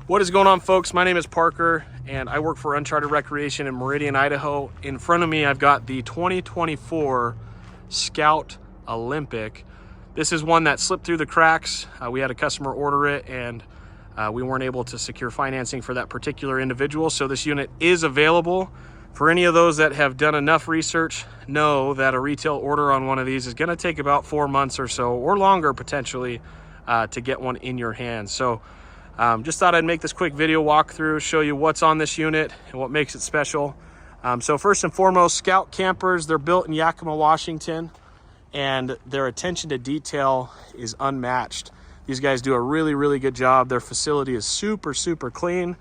What is going on, folks? My name is Parker and I work for Uncharted Recreation in Meridian, Idaho. In front of me, I've got the 2024 Scout Olympic. This is one that slipped through the cracks. We had a customer order it and we weren't able to secure financing for that particular individual. So this unit is available. For any of those that have done enough research, know that a retail order on one of these is going to take about 4 months or so, or longer potentially, to get one in your hands. So just thought I'd make this quick video walkthrough, show you what's on this unit and what makes it special. So first and foremost, Scout campers, they're built in Yakima, Washington, and their attention to detail is unmatched. These guys do a really good job. Their facility is super clean.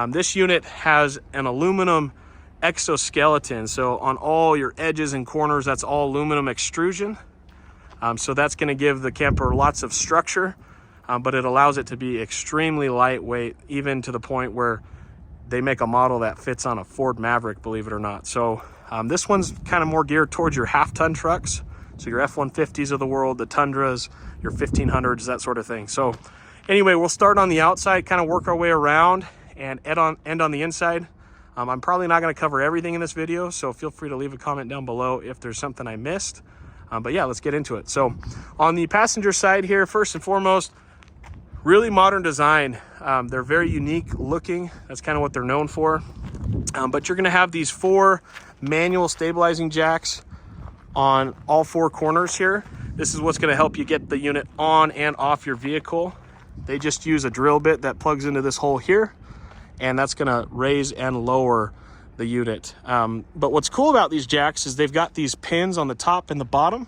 This unit has an aluminum exoskeleton, so on all your edges and corners, that's all aluminum extrusion. So that's going to give the camper lots of structure, but it allows it to be extremely lightweight, even to the point where they make a model that fits on a Ford Maverick, believe it or not. So this one's kind of more geared towards your half-ton trucks, so your F-150s of the world, the Tundras, your 1500s, that sort of thing. So anyway, we'll start on the outside, kind of work our way around and end on the inside. I'm probably not going to cover everything in this video, so feel free to leave a comment down below if there's something I missed. But yeah, let's get into it. So on the passenger side here, first and foremost, really modern design. They're very unique looking. That's kind of what they're known for. But you're going to have these 4 manual stabilizing jacks on all 4 corners here. This is what's going to help you get the unit on and off your vehicle. They just use a drill bit that plugs into this hole here, and that's going to raise and lower the unit. But what's cool about these jacks is they've got these pins on the top and the bottom.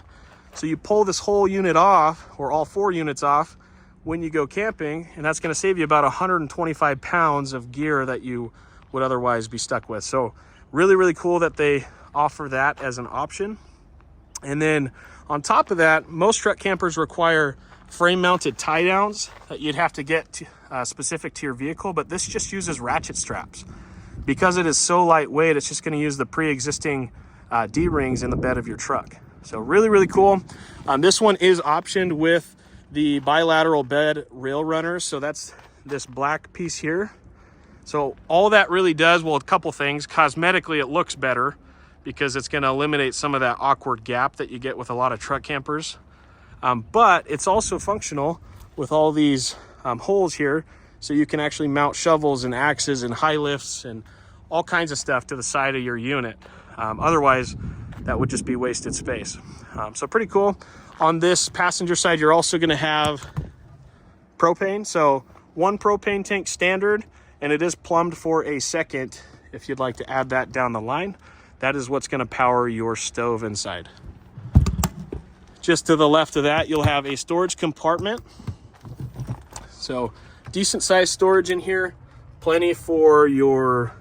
So you pull this whole unit off, or all 4 units off, when you go camping, and that's going to save you about 125 pounds of gear that you would otherwise be stuck with. So really cool that they offer that as an option. And then on top of that, most truck campers require frame mounted tie downs that you'd have to get specific to your vehicle, but this just uses ratchet straps. Because it is so lightweight, it's just going to use the pre-existing D-rings in the bed of your truck. So really cool. This one is optioned with the bilateral bed rail runners. So that's this black piece here. So all that really does, well, a couple things. Cosmetically, it looks better because it's going to eliminate some of that awkward gap that you get with a lot of truck campers. But it's also functional with all these holes here. So you can actually mount shovels and axes and high lifts and all kinds of stuff to the side of your unit. Otherwise, that would just be wasted space. So pretty cool. On this passenger side, you're also going to have propane. So 1 propane tank standard, and it is plumbed for a second if you'd like to add that down the line. That is what's going to power your stove inside. Just to the left of that, you'll have a storage compartment. So decent sized storage in here, plenty for your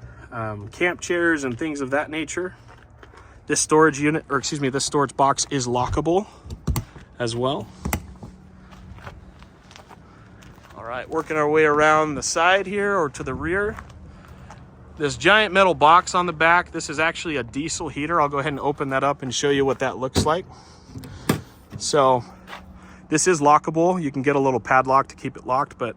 camp chairs and things of that nature. This storage unit, or excuse me, this storage box is lockable as well. All right, working our way around the side here or to the rear. This giant metal box on the back, this is actually a diesel heater. I'll go ahead and open that up and show you what that looks like. So this is lockable. You can get a little padlock to keep it locked, but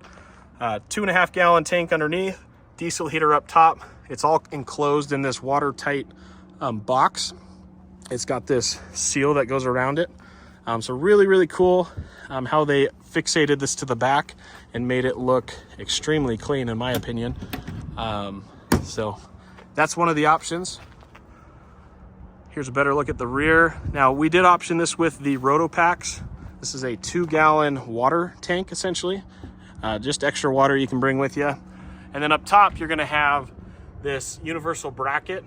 2.5 gallon tank underneath, diesel heater up top. It's all enclosed in this watertight box. It's got this seal that goes around it. So really cool how they fixated this to the back and made it look extremely clean, in my opinion. So that's one of the options. Here's a better look at the rear. Now, we did option this with the Rotopacks. This is a 2-gallon water tank, essentially. Just extra water you can bring with you. And then up top, you're gonna have this universal bracket.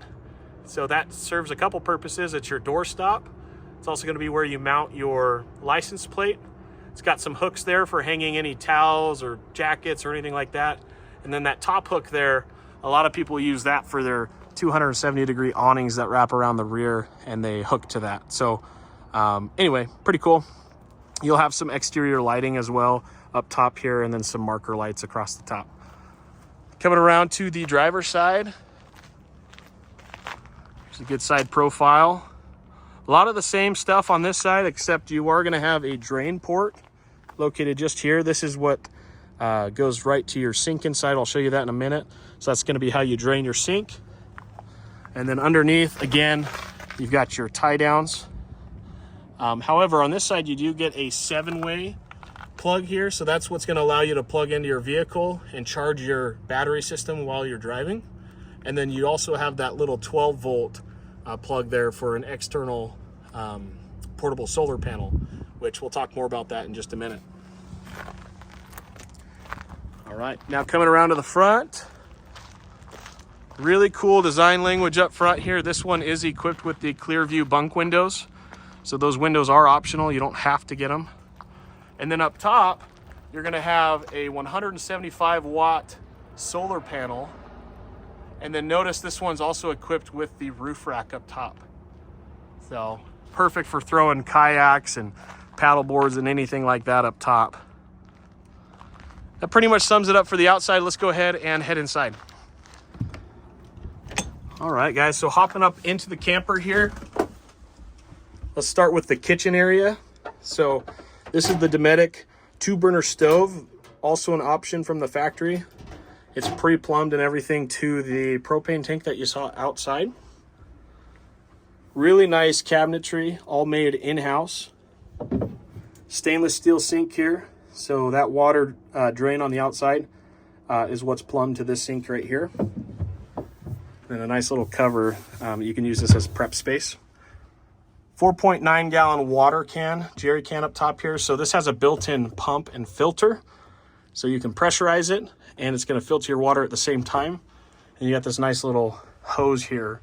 So that serves a couple purposes. It's your door stop. It's also gonna be where you mount your license plate. It's got some hooks there for hanging any towels or jackets or anything like that. And then that top hook there, a lot of people use that for their 270-degree awnings that wrap around the rear and they hook to that. So anyway, pretty cool. You'll have some exterior lighting as well up top here, and then some marker lights across the top. Coming around to the driver's side, there's a good side profile. A lot of the same stuff on this side, except you are going to have a drain port located just here. This is what goes right to your sink inside. I'll show you that in a minute. So that's going to be how you drain your sink. And then underneath, again, you've got your tie downs. However, on this side, you do get a 7-way plug here. So that's what's going to allow you to plug into your vehicle and charge your battery system while you're driving. And then you also have that little 12-volt plug there for an external portable solar panel, which we'll talk more about that in just a minute. All right, now coming around to the front. Really cool design language up front here. This one is equipped with the Clearview bunk windows. So those windows are optional. You don't have to get them. And then up top, you're gonna have a 175 watt solar panel. And then notice this one's also equipped with the roof rack up top. So perfect for throwing kayaks and paddle boards and anything like that up top. That pretty much sums it up for the outside. Let's go ahead and head inside. All right, guys, so hopping up into the camper here. Let's start with the kitchen area. So this is the Dometic 2-burner stove, also an option from the factory. It's pre-plumbed and everything to the propane tank that you saw outside. Really nice cabinetry, all made in-house. Stainless steel sink here. So that water drain on the outside is what's plumbed to this sink right here. And a nice little cover. You can use this as prep space. 4.9 gallon water can, jerry can up top here. So this has a built-in pump and filter. So you can pressurize it and it's gonna filter your water at the same time. And you got this nice little hose here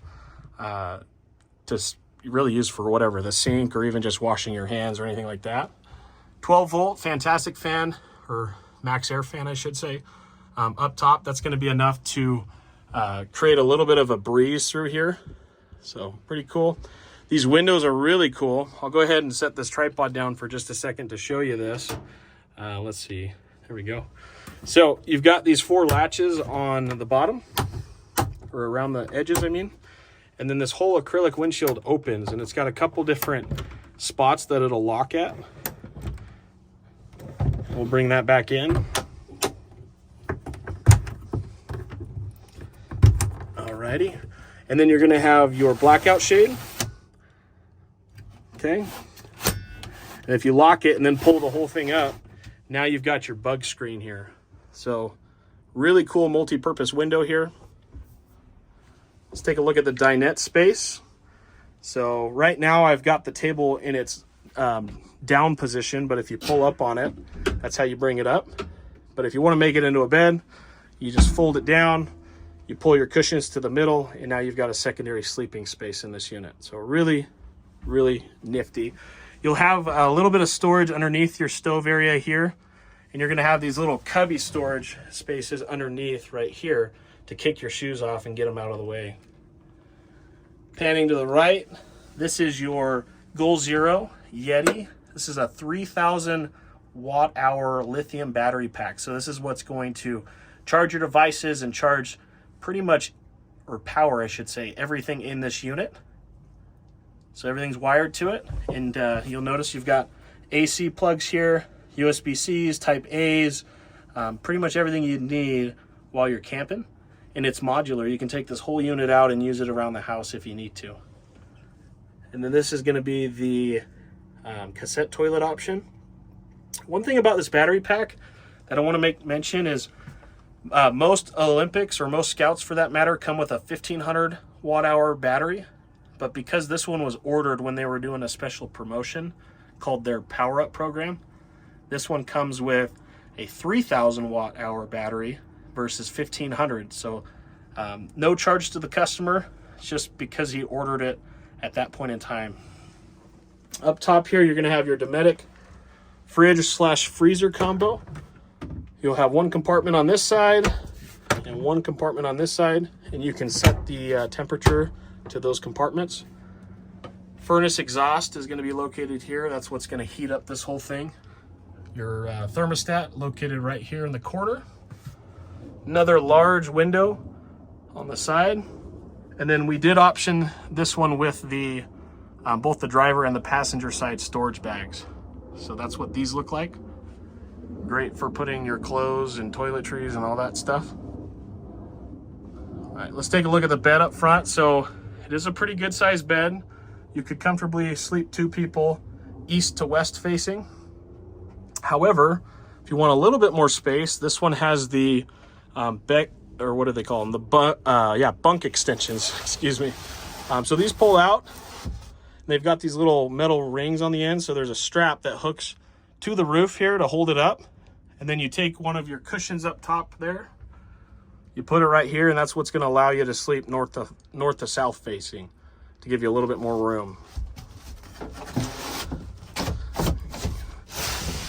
to really use for whatever, the sink or even just washing your hands or anything like that. 12 volt, fantastic fan, or max air fan, I should say. Up top, that's gonna be enough to create a little bit of a breeze through here. So pretty cool. These windows are really cool. I'll go ahead and set this tripod down for just a second to show you this. Let's see, there we go. So you've got these 4 latches on the bottom, or around the edges, I mean. And then this whole acrylic windshield opens and it's got a couple different spots that it'll lock at. We'll bring that back in. Alrighty. And then you're gonna have your blackout shade. Okay. And if you lock it and then pull the whole thing up, now you've got your bug screen here. So really cool multi-purpose window here. Let's take a look at the dinette space. So right now I've got the table in its down position, but if you pull up on it, that's how you bring it up. But if you want to make it into a bed, you just fold it down, you pull your cushions to the middle, and now you've got a secondary sleeping space in this unit. So really, really nifty. You'll have a little bit of storage underneath your stove area here, and you're going to have these little cubby storage spaces underneath right here to kick your shoes off and get them out of the way. Panning to the right, this is your Goal Zero Yeti. This is a 3,000 watt hour lithium battery pack. So this is what's going to charge your devices and charge pretty much, or power I should say, everything in this unit. So everything's wired to it, and you'll notice you've got AC plugs here, USB-Cs, Type A's, pretty much everything you need while you're camping. And it's modular. You can take this whole unit out and use it around the house if you need to. And then this is going to be the cassette toilet option. One thing about this battery pack that I want to make mention is most Olympics, or most Scouts for that matter, come with a 1,500 watt hour battery. But because this one was ordered when they were doing a special promotion called their Power Up program, this one comes with a 3,000 watt hour battery versus 1,500. So no charge to the customer. It's just because he ordered it at that point in time. Up top here, you're going to have your Dometic fridge/freezer combo. You'll have one compartment on this side and one compartment on this side, and you can set the temperature to those compartments. Furnace exhaust is going to be located here. That's what's going to heat up this whole thing. Your thermostat located right here in the corner. Another large window on the side. And then we did option this one with the both the driver and the passenger side storage bags. So that's what these look like. Great for putting your clothes and toiletries and all that stuff. All right, let's take a look at the bed up front. So it is a pretty good sized bed. You could comfortably sleep 2 people east to west facing. However, if you want a little bit more space, this one has the or what do they call them? The bunk extensions, excuse me. So these pull out. They've got these little metal rings on the end. So there's a strap that hooks to the roof here to hold it up. And then you take one of your cushions up top there. You put it right here, and that's what's gonna allow you to sleep north to south facing to give you a little bit more room.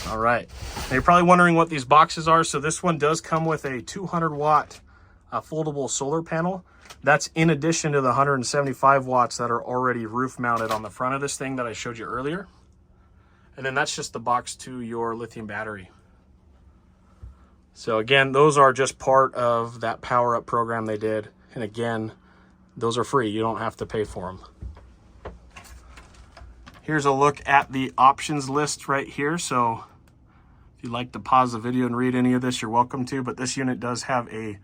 All right, now you're probably wondering what these boxes are. So this one does come with a 200 watt foldable solar panel. That's in addition to the 175 watts that are already roof mounted on the front of this thing that I showed you earlier. And then that's just the box to your lithium battery. So again, those are just part of that power up program they did. And again, those are free. You don't have to pay for them. Here's a look at the options list right here. So if you'd like to pause the video and read any of this, you're welcome to, but this unit does have a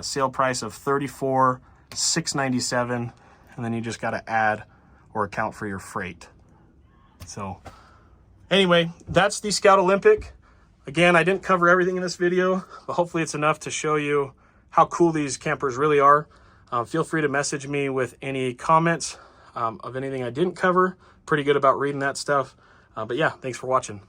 sale price of $34,697, and then you just got to add or account for your freight. So anyway, that's the Scout Olympic. Again, I didn't cover everything in this video, but hopefully it's enough to show you how cool these campers really are. Feel free to message me with any comments of anything I didn't cover. Pretty good about reading that stuff. But yeah, thanks for watching.